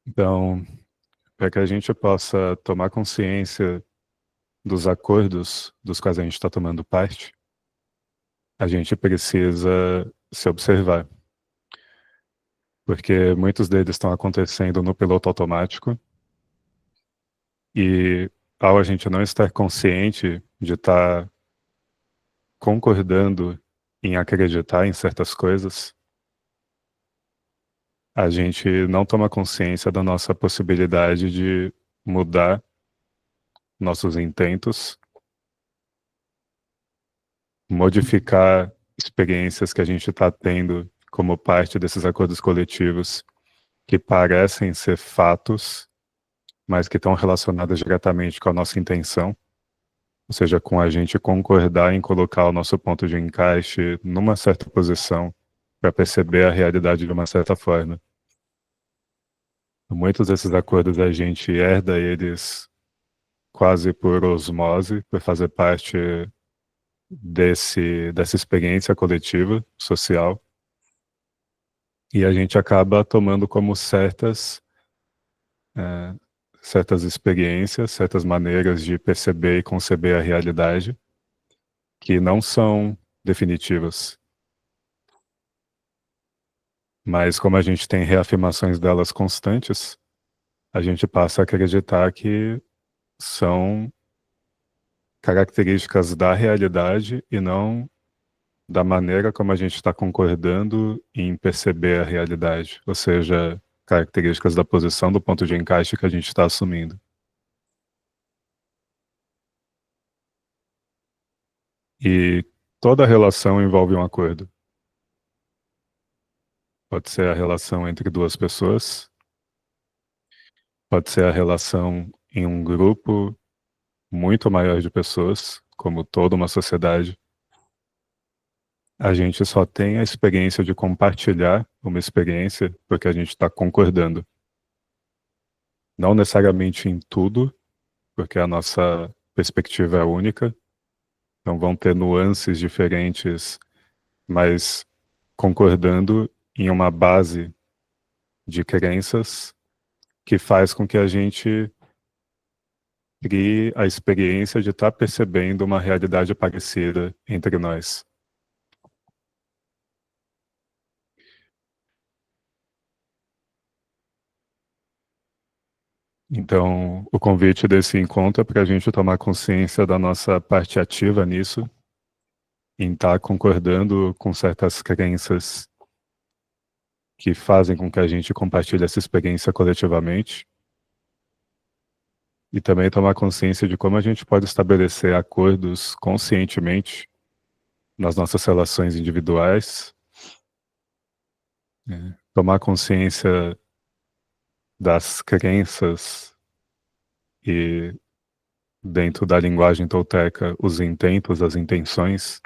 Então, para que a gente possa tomar consciência dos acordos dos quais a gente está tomando parte, a gente precisa se observar, porque muitos deles estão acontecendo no piloto automático e, ao a gente não estar consciente de estar concordando em acreditar em certas coisas, a gente não toma consciência da nossa possibilidade de mudar nossos intentos, modificar experiências que a gente está tendo como parte desses acordos coletivos que parecem ser fatos, mas que estão relacionadas diretamente com a nossa intenção, ou seja, com a gente concordar em colocar o nosso ponto de encaixe numa certa posição para perceber a realidade de uma certa forma. Muitos desses acordos a gente herda eles quase por osmose, por fazer parte dessa experiência coletiva, social, e a gente acaba tomando como eh, certas experiências, certas maneiras de perceber e conceber a realidade que não são definitivas. Mas como a gente tem reafirmações delas constantes, a gente passa a acreditar que são características da realidade e não da maneira como a gente está concordando em perceber a realidade, ou seja, características da posição do ponto de encaixe que a gente está assumindo. E toda relação envolve um acordo. Pode ser a relação entre duas pessoas, pode ser a relação em um grupo muito maior de pessoas, como toda uma sociedade. A gente só tem a experiência de compartilhar uma experiência porque a gente está concordando. Não necessariamente em tudo, porque a nossa perspectiva é única, então vão ter nuances diferentes, mas concordando em uma base de crenças que faz com que a gente crie a experiência de estar percebendo uma realidade parecida entre nós. Então, o convite desse encontro é para a gente tomar consciência da nossa parte ativa nisso, em estar concordando com certas crenças que fazem com que a gente compartilhe essa experiência coletivamente, e também tomar consciência de como a gente pode estabelecer acordos conscientemente nas nossas relações individuais, tomar consciência das crenças e, dentro da linguagem tolteca, os intentos, as intenções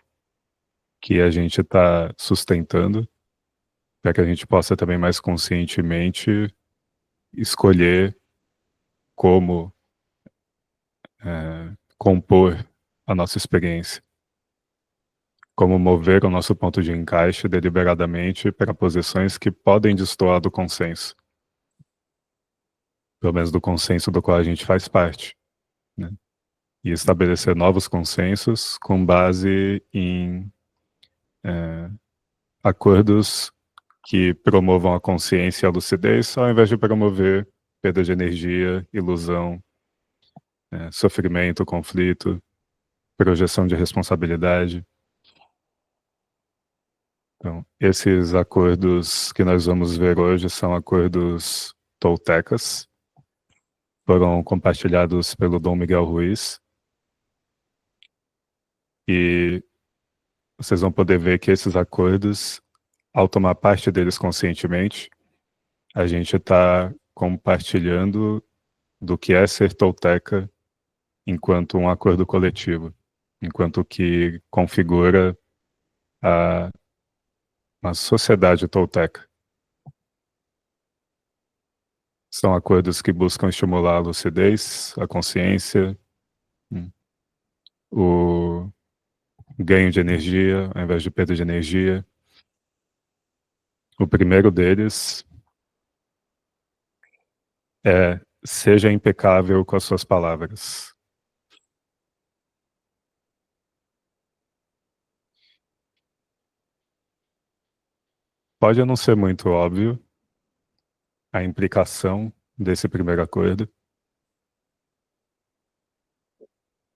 que a gente está sustentando, para que a gente possa também mais conscientemente escolher como compor a nossa experiência, como mover o nosso ponto de encaixe deliberadamente para posições que podem destoar do consenso, pelo menos do consenso do qual a gente faz parte, né? E estabelecer novos consensos com base em acordos que promovam a consciência e a lucidez, ao invés de promover perda de energia, ilusão, sofrimento, conflito, projeção de responsabilidade. Então, esses acordos que nós vamos ver hoje são acordos toltecas, foram compartilhados pelo Dom Miguel Ruiz, e vocês vão poder ver que esses acordos, ao tomar parte deles conscientemente, a gente está compartilhando do que é ser tolteca enquanto um acordo coletivo, enquanto que configura a, a sociedade tolteca. São acordos que buscam estimular a lucidez, a consciência, o ganho de energia ao invés de perda de energia. O primeiro deles é: seja impecável com as suas palavras. Pode não ser muito óbvio a implicação desse primeiro acordo,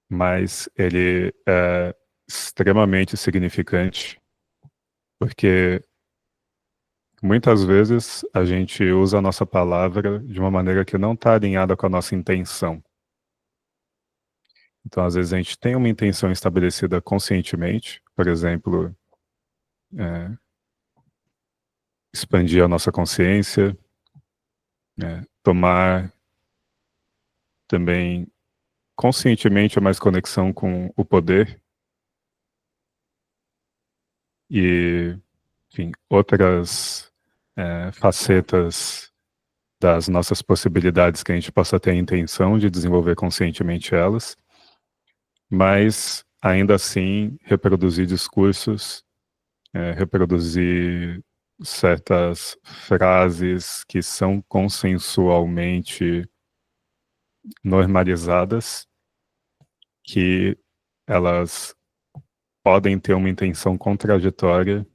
mas ele é extremamente significante, porque muitas vezes a gente usa a nossa palavra de uma maneira que não está alinhada com a nossa intenção. Então, às vezes, a gente tem uma intenção estabelecida conscientemente, por exemplo, é, expandir a nossa consciência, tomar também conscientemente mais conexão com o poder e, enfim, outras facetas das nossas possibilidades que a gente possa ter a intenção de desenvolver conscientemente elas, mas ainda assim reproduzir discursos, reproduzir certas frases que são consensualmente normalizadas, que elas podem ter uma intenção contraditória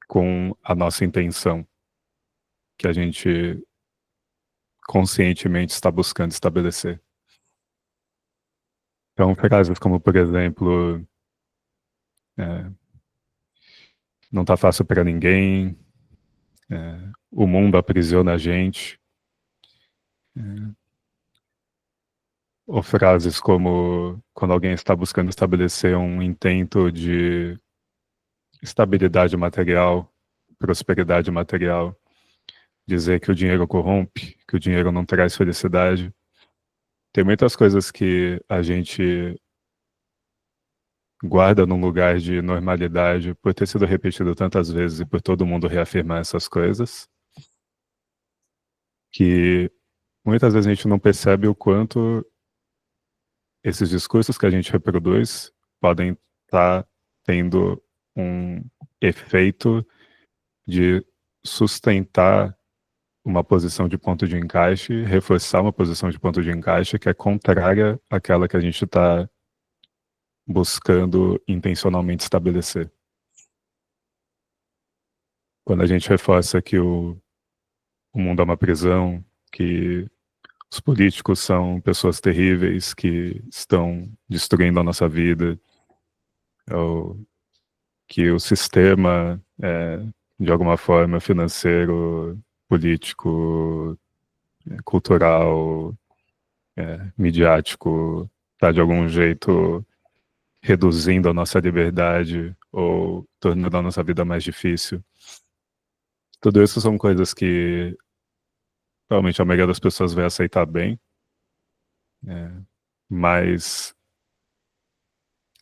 com a nossa intenção, que a gente conscientemente está buscando estabelecer. Então, frases como, por exemplo, é, não tá fácil para ninguém, o mundo aprisiona a gente, ou frases como quando alguém está buscando estabelecer um intento de estabilidade material, prosperidade material, dizer que o dinheiro corrompe, que o dinheiro não traz felicidade. Tem muitas coisas que a gente guarda num lugar de normalidade por ter sido repetido tantas vezes e por todo mundo reafirmar essas coisas, que muitas vezes a gente não percebe o quanto esses discursos que a gente reproduz podem estar tendo um efeito de sustentar uma posição de ponto de encaixe, reforçar uma posição de ponto de encaixe que é contrária àquela que a gente está buscando intencionalmente estabelecer. Quando a gente reforça que o mundo é uma prisão, que os políticos são pessoas terríveis que estão destruindo a nossa vida, ou que o sistema, de alguma forma, financeiro, político, cultural, midiático, está de algum jeito reduzindo a nossa liberdade ou tornando a nossa vida mais difícil. Tudo isso são coisas que provavelmente a maioria das pessoas vai aceitar bem, mas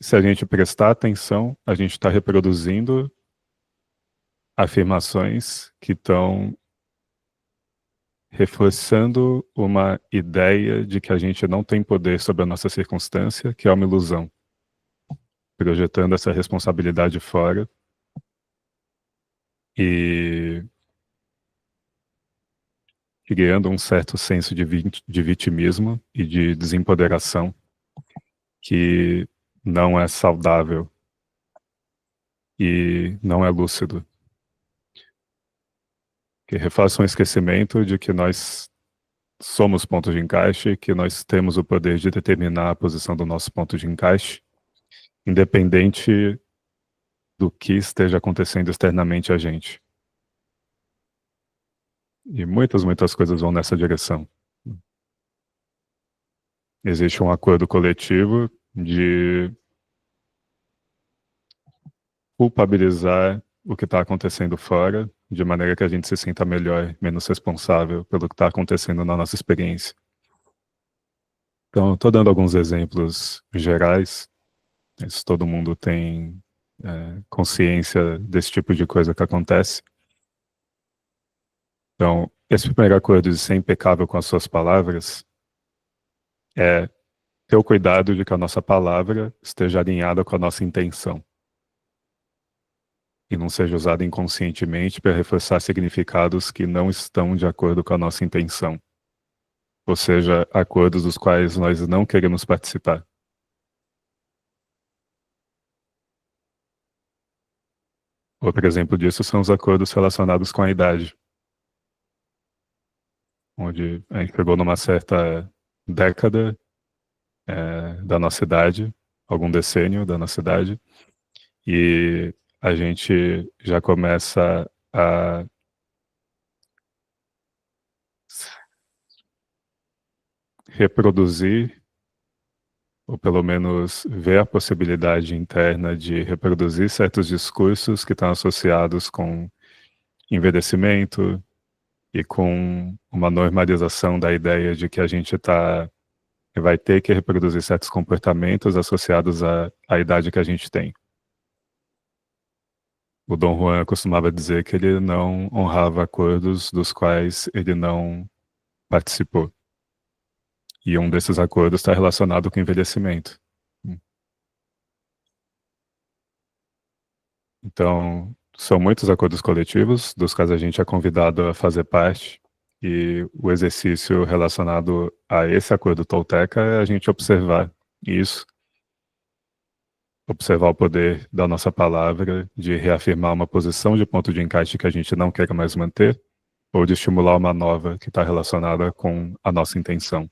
se a gente prestar atenção, a gente está reproduzindo afirmações que estão reforçando uma ideia de que a gente não tem poder sobre a nossa circunstância, que é uma ilusão, projetando essa responsabilidade fora e criando um certo senso de vitimismo e de desempoderação que não é saudável e não é lúcido. Que refaça um esquecimento de que nós somos ponto de encaixe, que nós temos o poder de determinar a posição do nosso ponto de encaixe, independente do que esteja acontecendo externamente a gente. E muitas coisas vão nessa direção. Existe um acordo coletivo de culpabilizar o que está acontecendo fora, de maneira que a gente se sinta melhor, menos responsável pelo que está acontecendo na nossa experiência. Então, estou dando alguns exemplos gerais, se todo mundo tem consciência desse tipo de coisa que acontece. Então, esse primeiro acordo de ser impecável com as suas palavras é ter o cuidado de que a nossa palavra esteja alinhada com a nossa intenção e não seja usada inconscientemente para reforçar significados que não estão de acordo com a nossa intenção. ou seja, acordos dos quais nós não queremos participar. Outro exemplo disso são os acordos relacionados com a idade, onde a gente chegou numa certa década da nossa idade, algum decênio da nossa idade, e a gente já começa a reproduzir, ou pelo menos ver a possibilidade interna de reproduzir certos discursos que estão associados com envelhecimento e com uma normalização da ideia de que a gente vai ter que reproduzir certos comportamentos associados à idade que a gente tem. O Dom Juan costumava dizer que ele não honrava acordos dos quais ele não participou. E um desses acordos está relacionado com envelhecimento. Então, são muitos acordos coletivos, dos quais a gente é convidado a fazer parte, e o exercício relacionado a esse acordo tolteca é a gente observar isso, observar o poder da nossa palavra, de reafirmar uma posição de ponto de encaixe que a gente não quer mais manter, ou de estimular uma nova que está relacionada com a nossa intenção.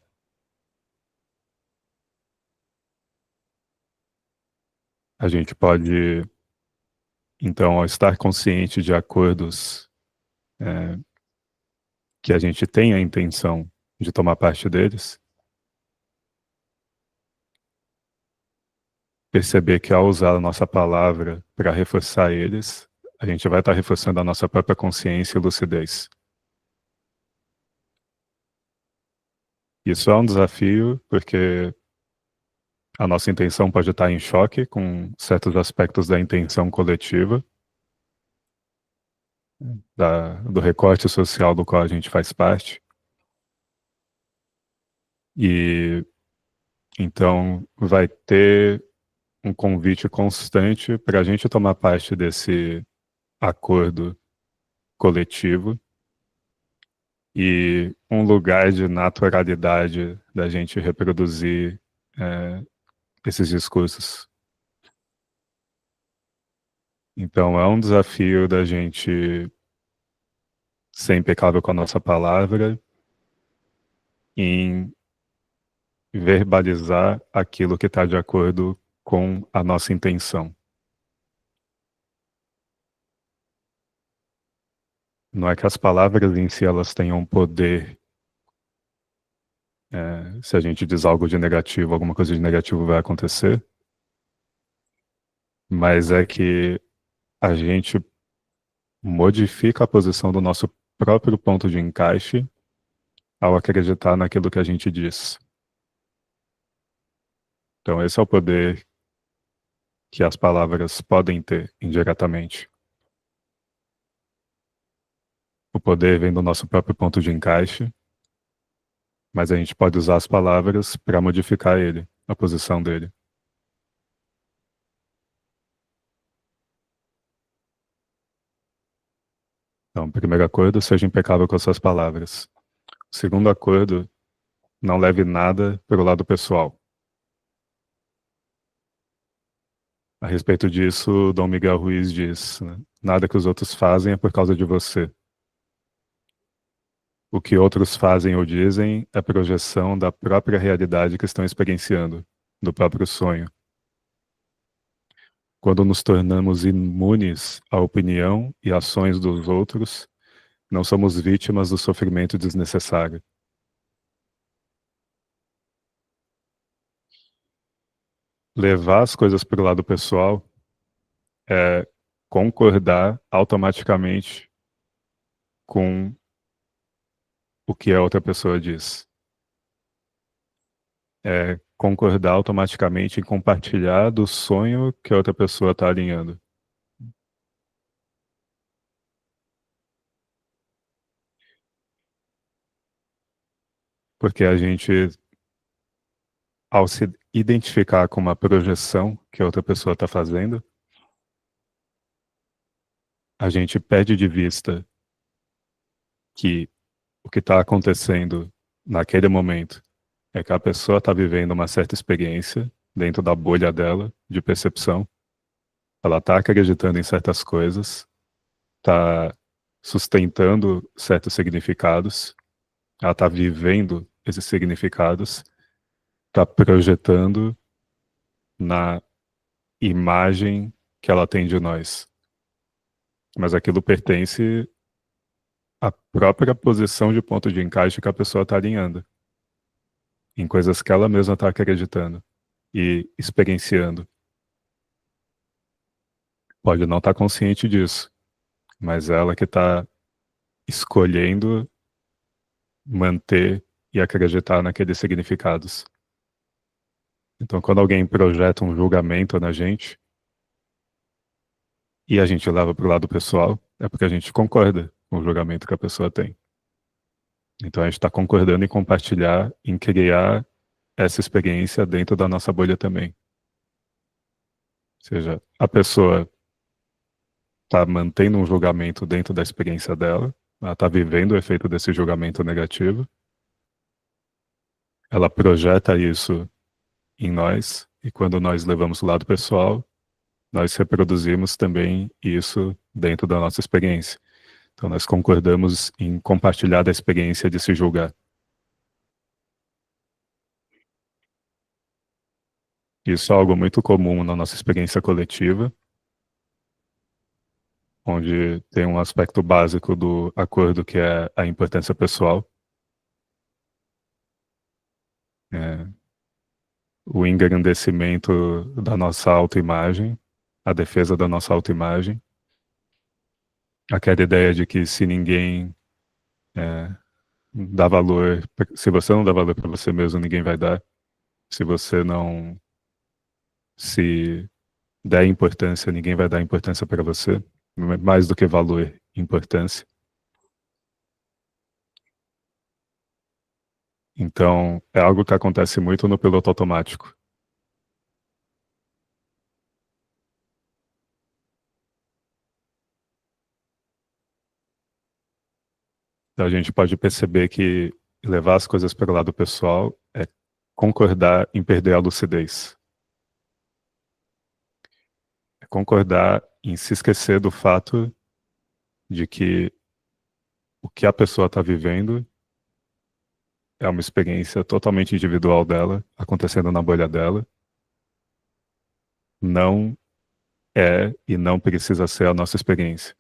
A gente pode, então, ao estar consciente de acordos que a gente tem a intenção de tomar parte deles, perceber que ao usar a nossa palavra para reforçar eles, a gente vai estar reforçando a nossa própria consciência e lucidez. Isso é um desafio, porque a nossa intenção pode estar em choque com certos aspectos da intenção coletiva, do recorte social do qual a gente faz parte. E então vai ter um convite constante para a gente tomar parte desse acordo coletivo e um lugar de naturalidade da gente reproduzir esses discursos. Então é um desafio da gente ser impecável com a nossa palavra, em verbalizar aquilo que está de acordo com a nossa intenção. Não é que as palavras em si elas tenham poder. Se a gente diz algo de negativo, alguma coisa de negativo vai acontecer, mas é que a gente modifica a posição do nosso próprio ponto de encaixe ao acreditar naquilo que a gente diz. Então, esse é o poder que as palavras podem ter indiretamente. O poder vem do nosso próprio ponto de encaixe, mas a gente pode usar as palavras para modificar ele, a posição dele. Então, primeiro acordo, seja impecável com as suas palavras. Segundo acordo, não leve nada para o lado pessoal. A respeito disso, Dom Miguel Ruiz diz, né, nada que os outros fazem é por causa de você. O que outros fazem ou dizem é projeção da própria realidade que estão experienciando, do próprio sonho. Quando nos tornamos imunes à opinião e ações dos outros, não somos vítimas do sofrimento desnecessário. Levar as coisas para o lado pessoal é concordar automaticamente com o que a outra pessoa diz. É concordar automaticamente em compartilhar do sonho que a outra pessoa está alinhando. Porque a gente, ao se identificar com uma projeção que a outra pessoa está fazendo, a gente perde de vista que o que está acontecendo naquele momento é que a pessoa está vivendo uma certa experiência dentro da bolha dela de percepção. Ela está acreditando em certas coisas, está sustentando certos significados, ela está vivendo esses significados, está projetando na imagem que ela tem de nós. Mas aquilo pertence à própria posição de ponto de encaixe que a pessoa está alinhando, em coisas que ela mesma está acreditando e experienciando. Pode não estar consciente disso, mas ela que está escolhendo manter e acreditar naqueles significados. Então, quando alguém projeta um julgamento na gente e a gente leva para o lado pessoal, é porque a gente concorda com o julgamento que a pessoa tem. Então, a gente está concordando em compartilhar, em criar essa experiência dentro da nossa bolha também. Ou seja, a pessoa está mantendo um julgamento dentro da experiência dela, ela está vivendo o efeito desse julgamento negativo, ela projeta isso em nós, e quando nós levamos o lado pessoal, nós reproduzimos também isso dentro da nossa experiência. Então, nós concordamos em compartilhar da experiência de se julgar. Isso é algo muito comum na nossa experiência coletiva, onde tem um aspecto básico do acordo que é a importância pessoal. É, o engrandecimento da nossa autoimagem, a defesa da nossa autoimagem, aquela ideia de que se ninguém dá valor, se você não dá valor para você mesmo, ninguém vai dar. Se você não se der importância, ninguém vai dar importância para você, mais do que valor, importância. Então, é algo que acontece muito no piloto automático. Então, a gente pode perceber que levar as coisas para o lado pessoal é concordar em perder a lucidez. É concordar em se esquecer do fato de que o que a pessoa está vivendo é uma experiência totalmente individual dela, acontecendo na bolha dela. Não é e não precisa ser a nossa experiência.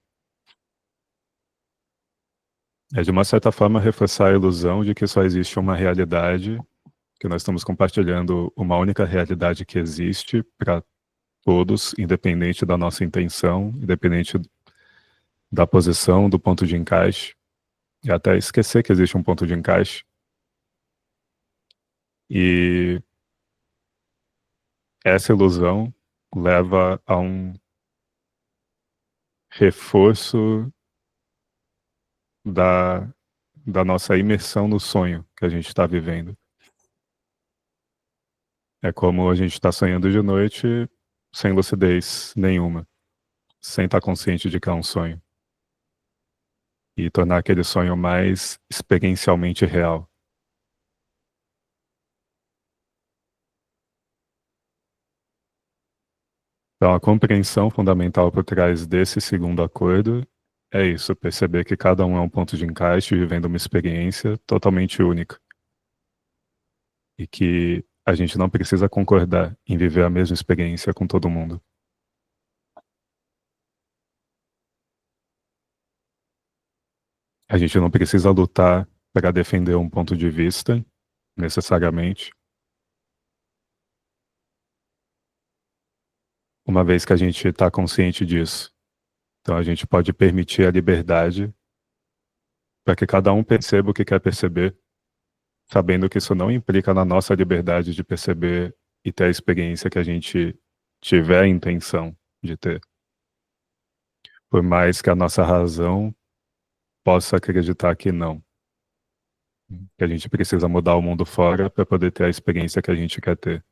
É, de uma certa forma, reforçar a ilusão de que só existe uma realidade, que nós estamos compartilhando uma única realidade que existe para todos, independente da nossa intenção, independente da posição, do ponto de encaixe, e até esquecer que existe um ponto de encaixe. E essa ilusão leva a um reforço da, da nossa imersão no sonho que a gente está vivendo. É como a gente está sonhando de noite sem lucidez nenhuma, sem estar consciente de que é um sonho. E tornar aquele sonho mais experiencialmente real. Então, a compreensão fundamental por trás desse segundo acordo é isso, perceber que cada um é um ponto de encaixe, vivendo uma experiência totalmente única. E que a gente não precisa concordar em viver a mesma experiência com todo mundo. A gente não precisa lutar para defender um ponto de vista, necessariamente, uma vez que a gente está consciente disso. Então a gente pode permitir a liberdade para que cada um perceba o que quer perceber, sabendo que isso não implica na nossa liberdade de perceber e ter a experiência que a gente tiver a intenção de ter. Por mais que a nossa razão possa acreditar que não. Que a gente precisa mudar o mundo fora para poder ter a experiência que a gente quer ter.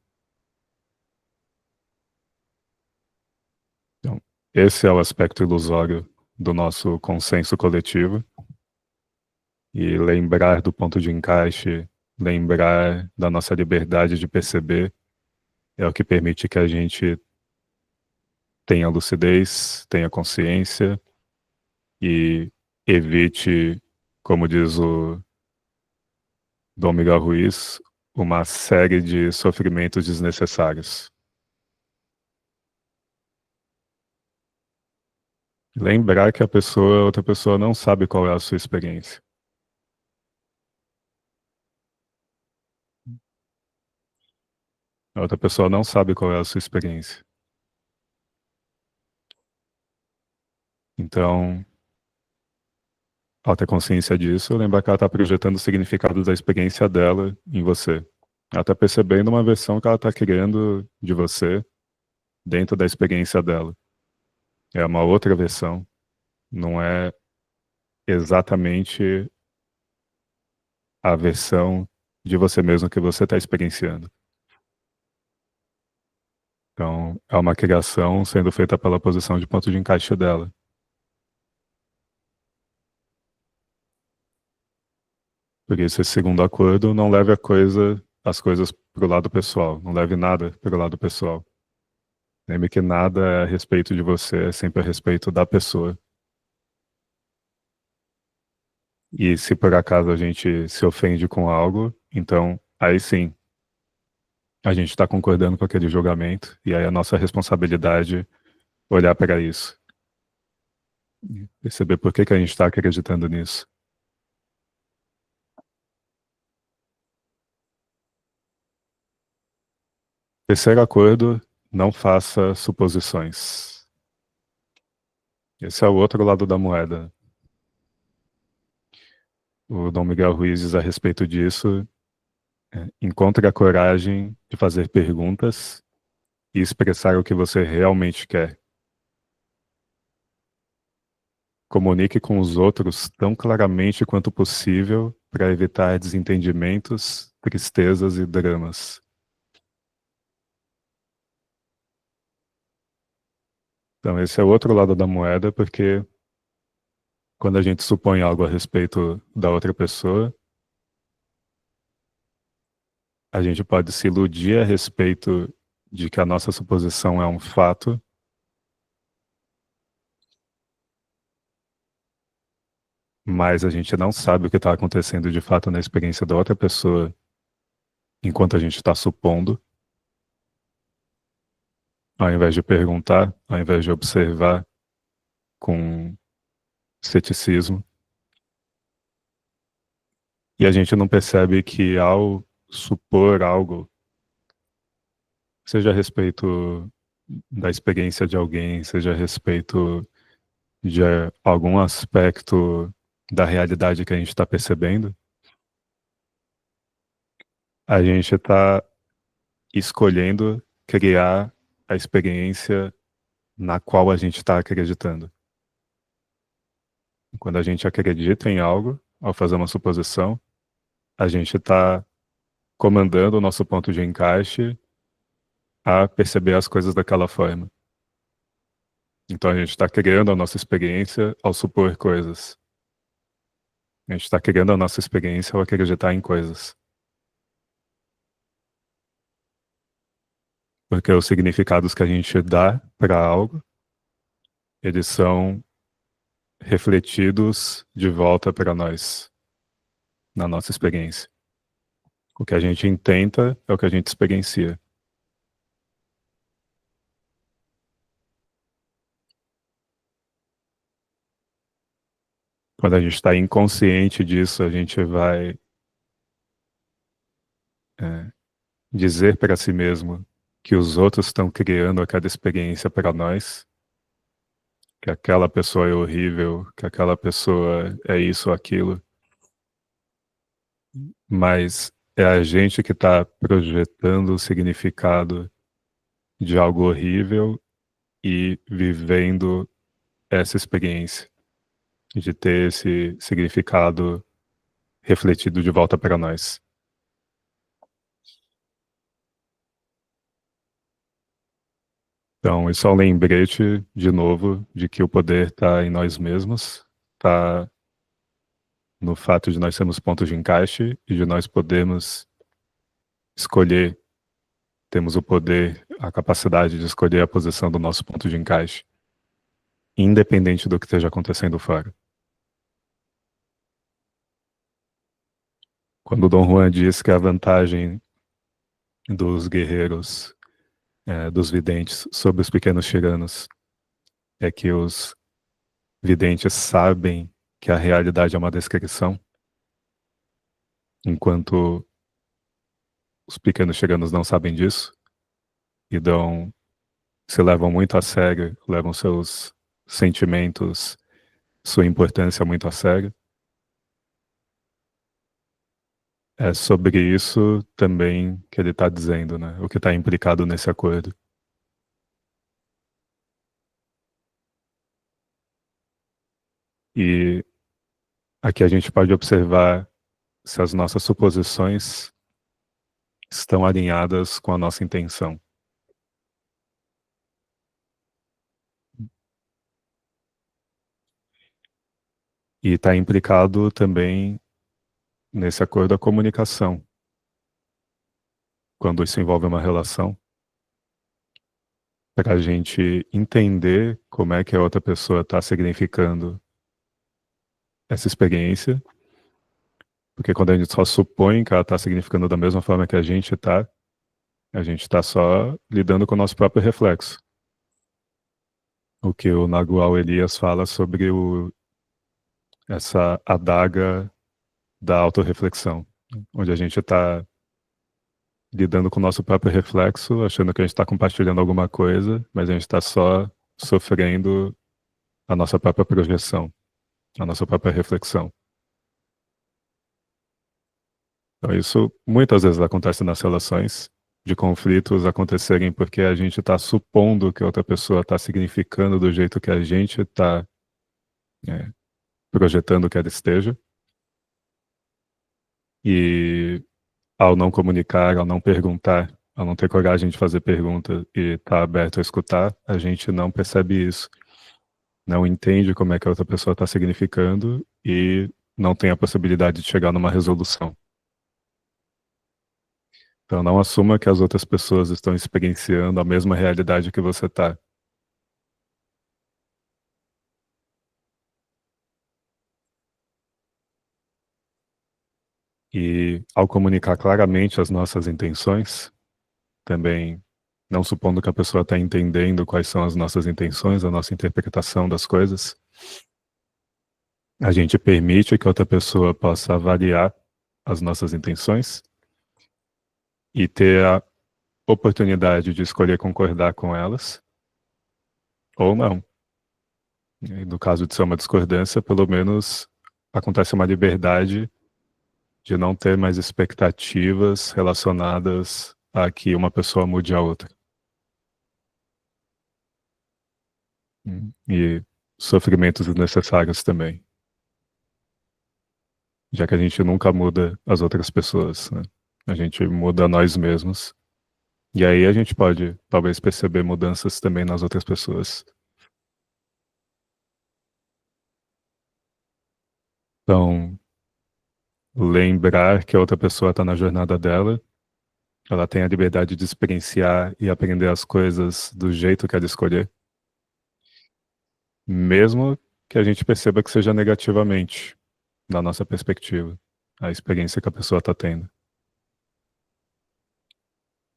Então, esse é o aspecto ilusório do nosso consenso coletivo. E lembrar do ponto de encaixe lembrar da nossa liberdade de perceber, é o que permite que a gente tenha lucidez, tenha consciência e evite, como diz o Dom Miguel Ruiz, uma série de sofrimentos desnecessários. Lembrar que outra pessoa não sabe qual é a sua experiência. A outra pessoa não sabe qual é a sua experiência. Então, ao ter consciência disso, lembrar que ela está projetando o significado da experiência dela em você. Ela está percebendo uma versão que ela está criando de você dentro da experiência dela. É uma outra versão. Não é exatamente a versão de você mesmo que você está experienciando. Então, é uma criação sendo feita pela posição de ponto de encaixe dela. Por isso, esse segundo acordo não leve as coisas para o lado pessoal, não leve nada para o lado pessoal. Lembre que nada é a respeito de você, é sempre a respeito da pessoa. E se por acaso a gente se ofende com algo, então aí sim, a gente está concordando com aquele julgamento, e aí é a nossa responsabilidade olhar para isso, perceber por que que a gente está acreditando nisso. Terceiro acordo, não faça suposições. Esse é o outro lado da moeda. O Dom Miguel Ruiz diz a respeito disso: encontre a coragem de fazer perguntas e expressar o que você realmente quer. Comunique com os outros tão claramente quanto possível para evitar desentendimentos, tristezas e dramas. Então, esse é o outro lado da moeda, porque quando a gente supõe algo a respeito da outra pessoa, a gente pode se iludir a respeito de que a nossa suposição é um fato, mas a gente não sabe o que está acontecendo de fato na experiência da outra pessoa enquanto a gente está supondo, ao invés de perguntar, ao invés de observar com ceticismo. E a gente não percebe que ao supor algo, seja a respeito da experiência de alguém, seja a respeito de algum aspecto da realidade que a gente está percebendo, a gente está escolhendo criar a experiência na qual a gente está acreditando. Quando a gente acredita em algo, ao fazer uma suposição, a gente está comandando o nosso ponto de encaixe a perceber as coisas daquela forma. Então a gente está criando a nossa experiência ao supor coisas. A gente está criando a nossa experiência ao acreditar em coisas. Porque os significados que a gente dá para algo, eles são refletidos de volta para nós, na nossa experiência. O que a gente intenta é o que a gente experiencia. Quando a gente está inconsciente disso, a gente vai dizer para si mesmo que os outros estão criando aquela experiência para nós, que aquela pessoa é horrível, que aquela pessoa é isso ou aquilo, mas é a gente que está projetando o significado de algo horrível e vivendo essa experiência, de ter esse significado refletido de volta para nós. Então, isso é um lembrete, de novo, de que o poder está em nós mesmos, está no fato de nós sermos pontos de encaixe e de nós podermos escolher, temos o poder, a capacidade de escolher a posição do nosso ponto de encaixe, independente do que esteja acontecendo fora. Quando Dom Juan diz que a vantagem dos guerreiros, dos videntes, sobre os pequenos tiranos, é que os videntes sabem que a realidade é uma descrição, enquanto os pequenos tiranos não sabem disso e se levam muito a sério, levam seus sentimentos, sua importância muito a sério. É sobre isso também que ele está dizendo, né? O que está implicado nesse acordo. E aqui a gente pode observar se as nossas suposições estão alinhadas com a nossa intenção. E está implicado também nesse acordo a comunicação. Quando isso envolve uma relação, para a gente entender como é que a outra pessoa está significando essa experiência, porque quando a gente só supõe que ela está significando da mesma forma que a gente está só lidando com o nosso próprio reflexo. O que o Nagual Elias fala sobre essa adaga da autorreflexão, onde a gente está lidando com o nosso próprio reflexo, achando que a gente está compartilhando alguma coisa, mas a gente está só sofrendo a nossa própria projeção, a nossa própria reflexão. Então isso muitas vezes acontece nas relações, de conflitos acontecerem porque a gente está supondo que outra pessoa está significando do jeito que a gente está projetando que ela esteja. E ao não comunicar, ao não perguntar, ao não ter coragem de fazer pergunta e estar aberto a escutar, a gente não percebe isso. Não entende como é que a outra pessoa está significando e não tem a possibilidade de chegar numa resolução. Então não assuma que as outras pessoas estão experienciando a mesma realidade que você está. E ao comunicar claramente as nossas intenções, também não supondo que a pessoa está entendendo quais são as nossas intenções, a nossa interpretação das coisas, a gente permite que outra pessoa possa avaliar as nossas intenções e ter a oportunidade de escolher concordar com elas ou não. E no caso de ser uma discordância, pelo menos acontece uma liberdade de não ter mais expectativas relacionadas a que uma pessoa mude a outra. E sofrimentos desnecessários também. Já que a gente nunca muda as outras pessoas, né? A gente muda nós mesmos. E aí a gente pode, talvez, perceber mudanças também nas outras pessoas. Então, lembrar que a outra pessoa está na jornada dela, ela tem a liberdade de experienciar e aprender as coisas do jeito que ela escolher, mesmo que a gente perceba que seja negativamente, da nossa perspectiva, a experiência que a pessoa está tendo.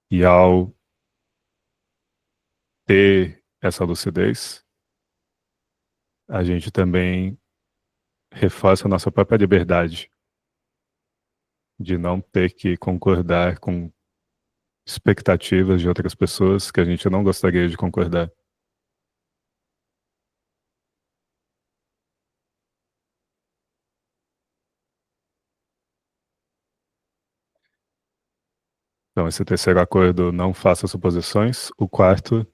E ao ter essa lucidez, a gente também reforça a nossa própria liberdade de não ter que concordar com expectativas de outras pessoas que a gente não gostaria de concordar. Então, esse terceiro acordo, não faça suposições. O quarto,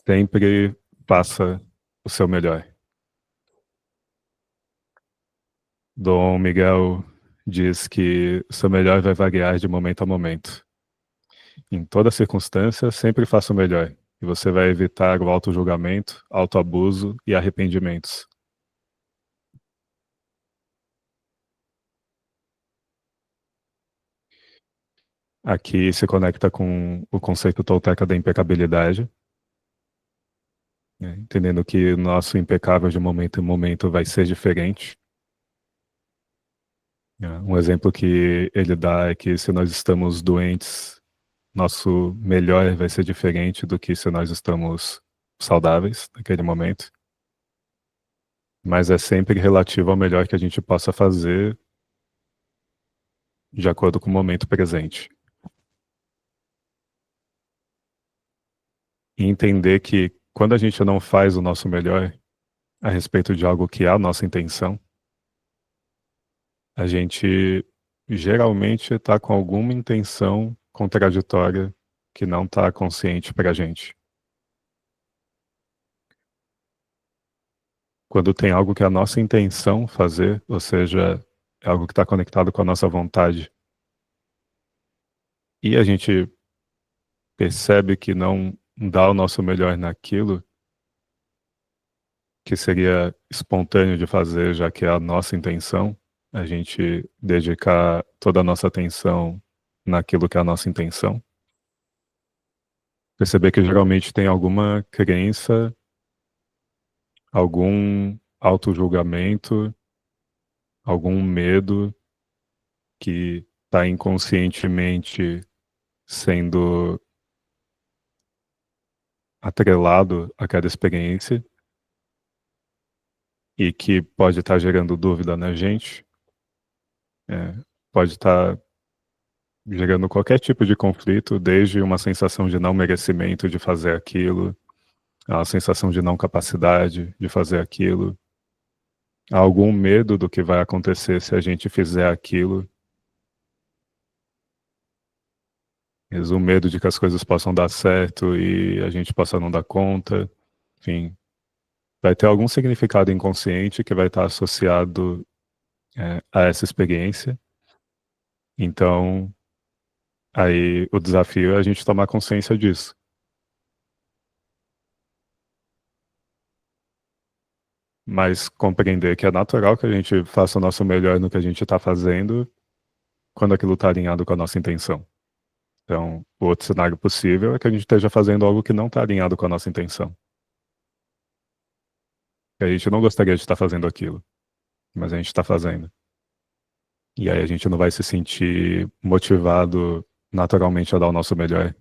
sempre faça o seu melhor. Dom Miguel diz que o seu melhor vai variar de momento a momento. Em toda circunstância, sempre faça o melhor. E você vai evitar o auto-julgamento, auto-abuso e arrependimentos. Aqui se conecta com o conceito tolteca da impecabilidade, né? Entendendo que o nosso impecável de momento em momento vai ser diferente. Né? Um exemplo que ele dá é que se nós estamos doentes, nosso melhor vai ser diferente do que se nós estamos saudáveis naquele momento. Mas é sempre relativo ao melhor que a gente possa fazer de acordo com o momento presente. E entender que quando a gente não faz o nosso melhor a respeito de algo que é a nossa intenção, a gente geralmente está com alguma intenção contraditória que não está consciente para a gente. Quando tem algo que é a nossa intenção fazer, ou seja, é algo que está conectado com a nossa vontade, e a gente percebe que não dá o nosso melhor naquilo, que seria espontâneo de fazer, já que é a nossa intenção, a gente dedicar toda a nossa atenção naquilo que é a nossa intenção. Perceber que geralmente tem alguma crença, algum auto-julgamento, algum medo que está inconscientemente sendo atrelado a cada experiência e que pode estar gerando dúvida na gente, é, pode estar gerando qualquer tipo de conflito, desde uma sensação de não merecimento de fazer aquilo, a sensação de não capacidade de fazer aquilo, algum medo do que vai acontecer se a gente fizer aquilo, o medo de que as coisas possam dar certo e a gente possa não dar conta, enfim, vai ter algum significado inconsciente que vai estar associado a essa experiência. Então, aí o desafio é a gente tomar consciência disso. Mas compreender que é natural que a gente faça o nosso melhor no que a gente está fazendo quando aquilo está alinhado com a nossa intenção. Então, o outro cenário possível é que a gente esteja fazendo algo que não está alinhado com a nossa intenção. Que a gente não gostaria de estar fazendo aquilo, mas a gente está fazendo. E aí a gente não vai se sentir motivado naturalmente a dar o nosso melhor,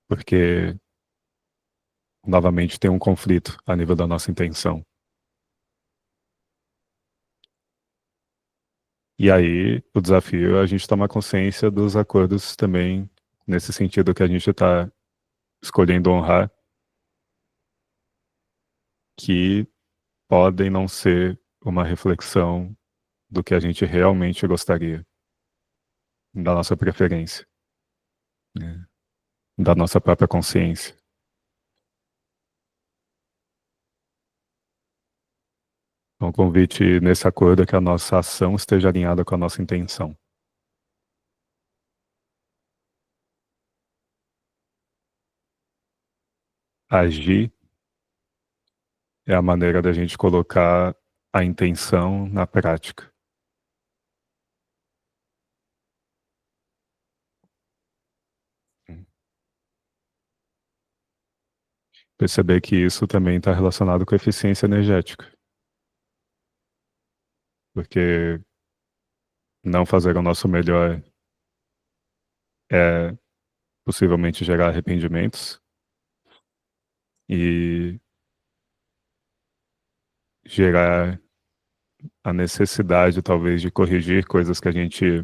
porque novamente tem um conflito a nível da nossa intenção. E aí o desafio é a gente tomar consciência dos acordos também, nesse sentido que a gente está escolhendo honrar, que podem não ser uma reflexão do que a gente realmente gostaria, da nossa preferência, né? Da nossa própria consciência. Então, o convite nesse acordo é que a nossa ação esteja alinhada com a nossa intenção. Agir é a maneira da gente colocar a intenção na prática. Perceber que isso também está relacionado com eficiência energética, porque não fazer o nosso melhor é possivelmente gerar arrependimentos e gerar a necessidade, talvez, de corrigir coisas que a gente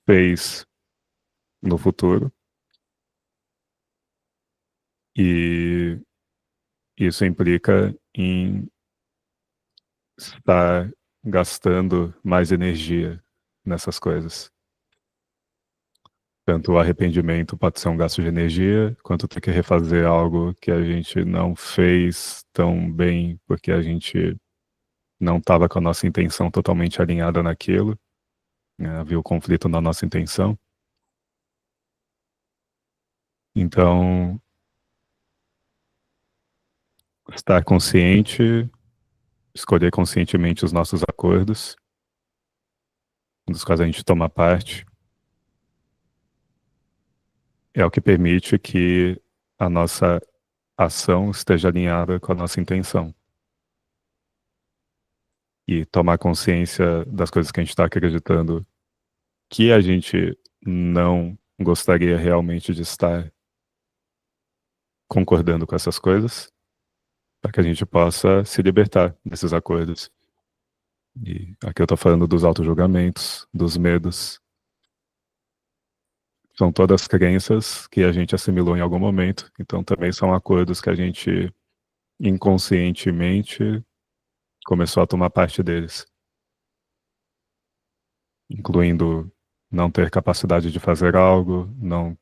fez no futuro. E isso implica em estar gastando mais energia nessas coisas. Tanto o arrependimento pode ser um gasto de energia, quanto ter que refazer algo que a gente não fez tão bem, porque a gente não estava com a nossa intenção totalmente alinhada naquilo, né? Havia o conflito na nossa intenção. Então, estar consciente, escolher conscientemente os nossos acordos dos quais a gente toma parte, é o que permite que a nossa ação esteja alinhada com a nossa intenção. E tomar consciência das coisas que a gente está acreditando que a gente não gostaria realmente de estar concordando com essas coisas, para que a gente possa se libertar desses acordos. E aqui eu estou falando dos auto-julgamentos, dos medos. São todas crenças que a gente assimilou em algum momento, então também são acordos que a gente inconscientemente começou a tomar parte deles, incluindo não ter capacidade de fazer algo, não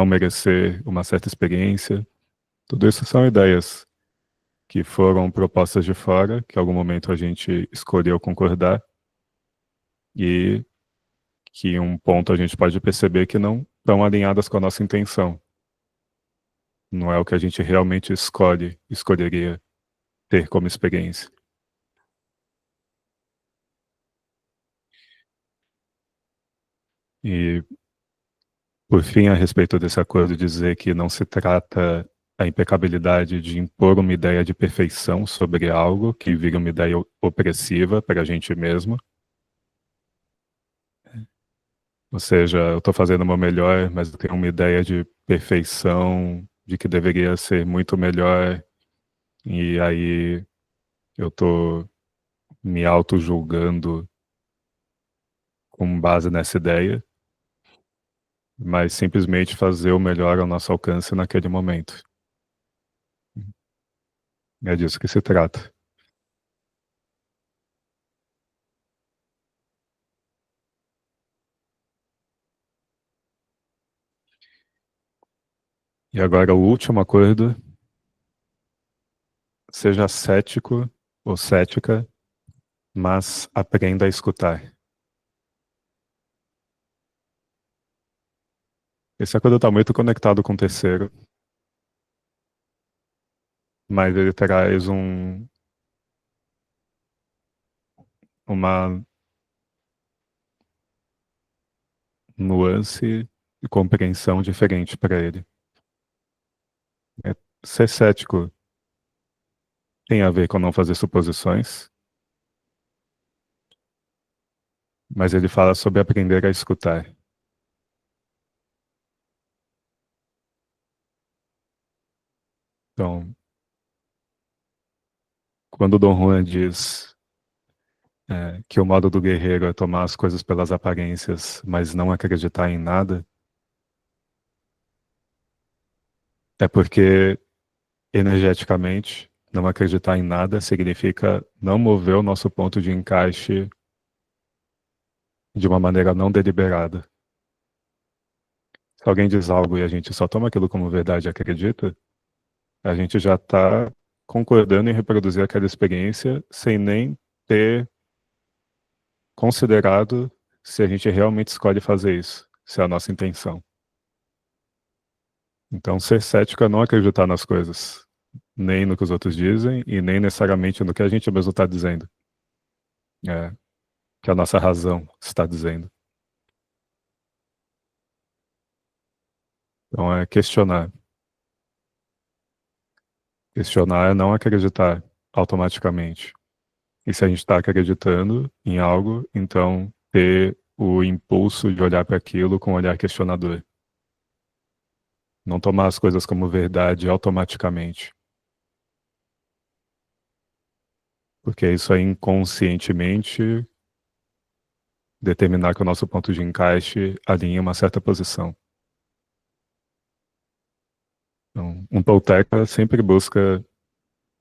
merecer uma certa experiência. Tudo isso são ideias que foram propostas de fora, que em algum momento a gente escolheu concordar, e que em um ponto a gente pode perceber que não estão alinhadas com a nossa intenção. Não é o que a gente realmente escolheria ter como experiência. E, por fim, a respeito desse acordo, dizer que não se trata a impecabilidade de impor uma ideia de perfeição sobre algo que vira uma ideia opressiva para a gente mesmo. Ou seja, eu estou fazendo o meu melhor, mas eu tenho uma ideia de perfeição, de que deveria ser muito melhor, e aí eu estou me auto-julgando com base nessa ideia, mas simplesmente fazer o melhor ao nosso alcance naquele momento. É disso que se trata. E agora o último acordo: seja cético ou cética, mas aprenda a escutar. Esse acordo está muito conectado com o terceiro, mas ele traz uma nuance e compreensão diferente para ele. É, ser cético tem a ver com não fazer suposições, mas ele fala sobre aprender a escutar. Então, quando Dom Juan diz que o modo do guerreiro é tomar as coisas pelas aparências, mas não acreditar em nada, é porque energeticamente não acreditar em nada significa não mover o nosso ponto de encaixe de uma maneira não deliberada. Se alguém diz algo e a gente só toma aquilo como verdade e acredita, a gente já está concordando em reproduzir aquela experiência sem nem ter considerado se a gente realmente escolhe fazer isso, se é a nossa intenção. Então, ser cético é não acreditar nas coisas, nem no que os outros dizem e nem necessariamente no que a gente mesmo está dizendo, que a nossa razão está dizendo. Então, é questionar. Questionar é não acreditar automaticamente. E se a gente está acreditando em algo, então ter o impulso de olhar para aquilo com um olhar questionador. Não tomar as coisas como verdade automaticamente. Porque isso é inconscientemente determinar que o nosso ponto de encaixe alinhe uma certa posição. Então, um tolteca sempre busca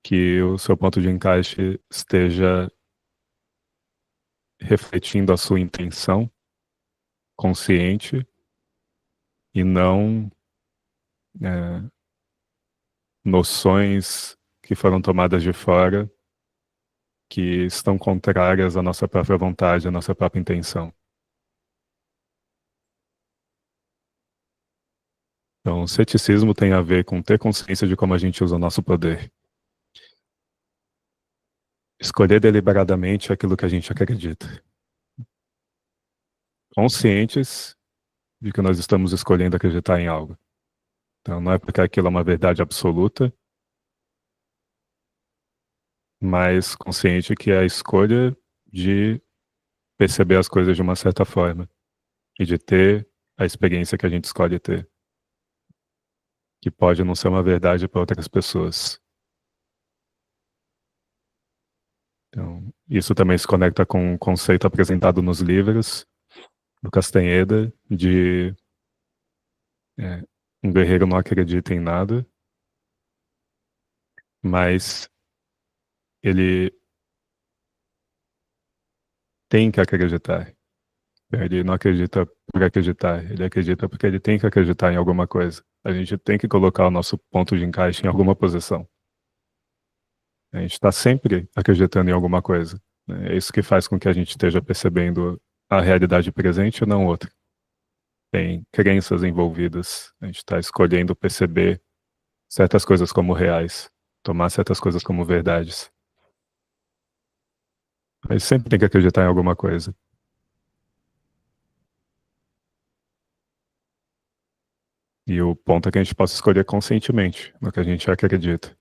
que o seu ponto de encaixe esteja refletindo a sua intenção consciente e não noções que foram tomadas de fora que estão contrárias à nossa própria vontade, à nossa própria intenção. Então, o ceticismo tem a ver com ter consciência de como a gente usa o nosso poder. Escolher deliberadamente aquilo que a gente acredita. conscientes de que nós estamos escolhendo acreditar em algo. Então, não é porque aquilo é uma verdade absoluta, mas consciente que é a escolha de perceber as coisas de uma certa forma e de ter a experiência que a gente escolhe ter, que pode não ser uma verdade para outras pessoas. Então, isso também se conecta com um conceito apresentado nos livros do Castanheda de é, um guerreiro não acredita em nada, mas ele tem que acreditar. Ele não acredita por acreditar, ele acredita porque ele tem que acreditar em alguma coisa. A gente tem que colocar o nosso ponto de encaixe em alguma posição. A gente está sempre acreditando em alguma coisa, né? É isso que faz com que a gente esteja percebendo a realidade presente e não outra. Tem crenças envolvidas. A gente está escolhendo perceber certas coisas como reais, tomar certas coisas como verdades. Mas sempre tem que acreditar em alguma coisa. E o ponto é que a gente possa escolher conscientemente no que a gente acredita.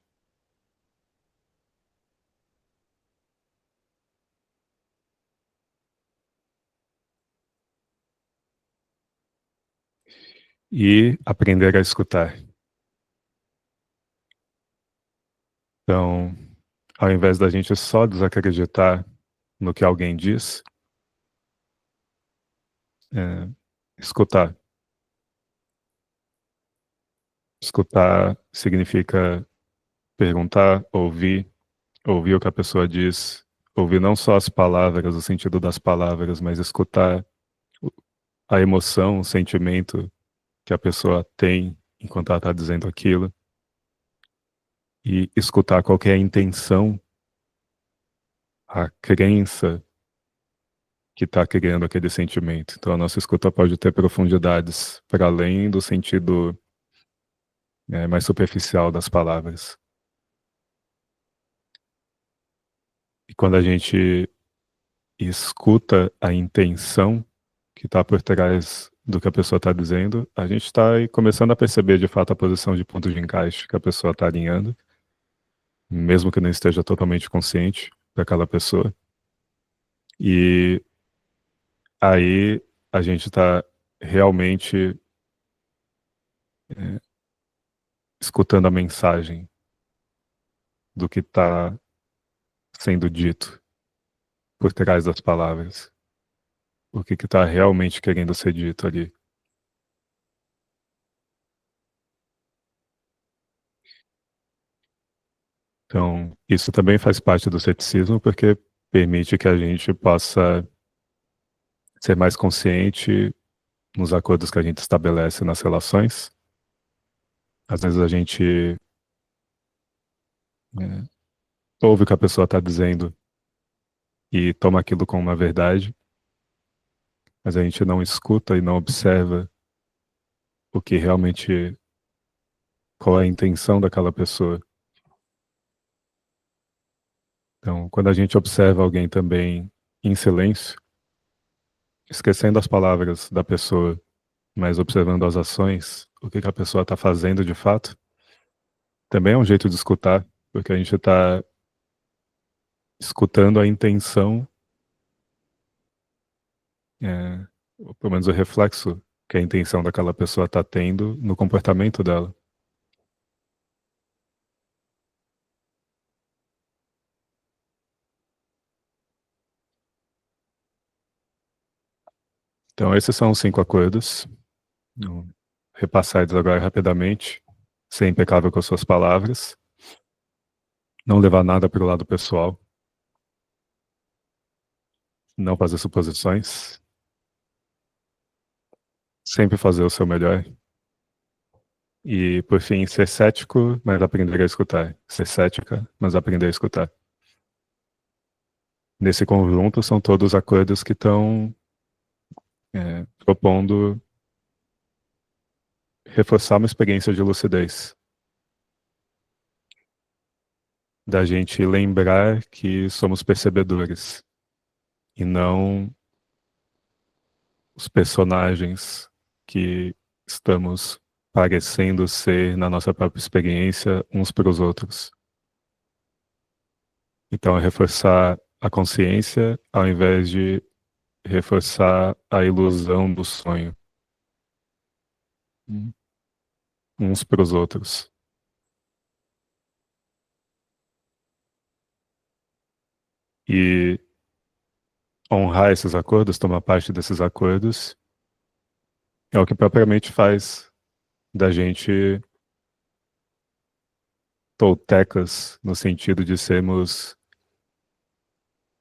E aprender a escutar. Então, ao invés da gente só desacreditar no que alguém diz, é, escutar. Escutar significa perguntar, ouvir o que a pessoa diz, ouvir não só as palavras, o sentido das palavras, mas escutar a emoção, o sentimento que a pessoa tem enquanto ela está dizendo aquilo, e escutar qual que é a intenção, a crença que está criando aquele sentimento. Então a nossa escuta pode ter profundidades para além do sentido mais superficial das palavras. E quando a gente escuta a intenção que está por trás do que a pessoa está dizendo, a gente está começando a perceber de fato a posição de ponto de encaixe que a pessoa está alinhando, mesmo que não esteja totalmente consciente para aquela pessoa. E aí a gente está realmente é, escutando a mensagem do que está sendo dito por trás das palavras, o que está realmente querendo ser dito ali. Então, isso também faz parte do ceticismo, porque permite que a gente possa ser mais consciente nos acordos que a gente estabelece nas relações. Às vezes a gente ouve o que a pessoa está dizendo e toma aquilo como uma verdade, mas a gente não escuta e não observa o que realmente, qual é a intenção daquela pessoa. Então, quando a gente observa alguém também em silêncio, esquecendo as palavras da pessoa, mas observando as ações, o que que a pessoa está fazendo de fato, também é um jeito de escutar, porque a gente está escutando a intenção, ou pelo menos o reflexo que a intenção daquela pessoa está tendo no comportamento dela. Então, esses são os 5 acordos. Vou repassar eles agora rapidamente. Ser impecável com as suas palavras. Não levar nada para o lado pessoal. Não fazer suposições. Sempre fazer o seu melhor. E, por fim, ser cético, mas aprender a escutar. Ser cética, mas aprender a escutar. Nesse conjunto, são todos acordos que estão propondo reforçar uma experiência de lucidez. Da gente lembrar que somos percebedores e não os personagens que estamos parecendo ser na nossa própria experiência uns para os outros. Então, é reforçar a consciência ao invés de reforçar a ilusão do sonho uns para os outros. E honrar esses acordos, tomar parte desses acordos, é o que propriamente faz da gente toltecas, no sentido de sermos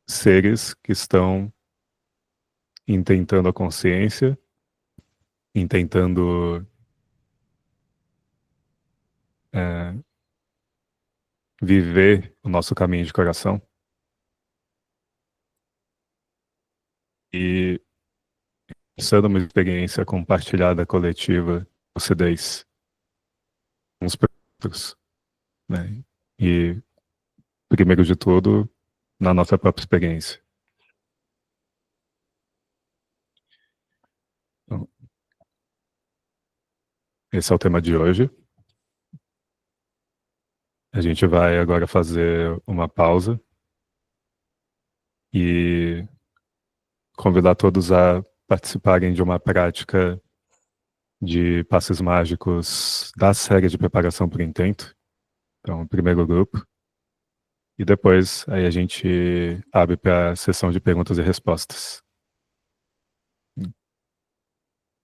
seres que estão intentando a consciência, intentando viver o nosso caminho de coração e sendo uma experiência compartilhada, coletiva, lucidez, uns para outros, né? E, primeiro de tudo, na nossa própria experiência. Então, esse é o tema de hoje. A gente vai agora fazer uma pausa e convidar todos a participarem de uma prática de passes mágicos da série de preparação para o intento. Então, o primeiro grupo. E depois aí a gente abre para a sessão de perguntas e respostas.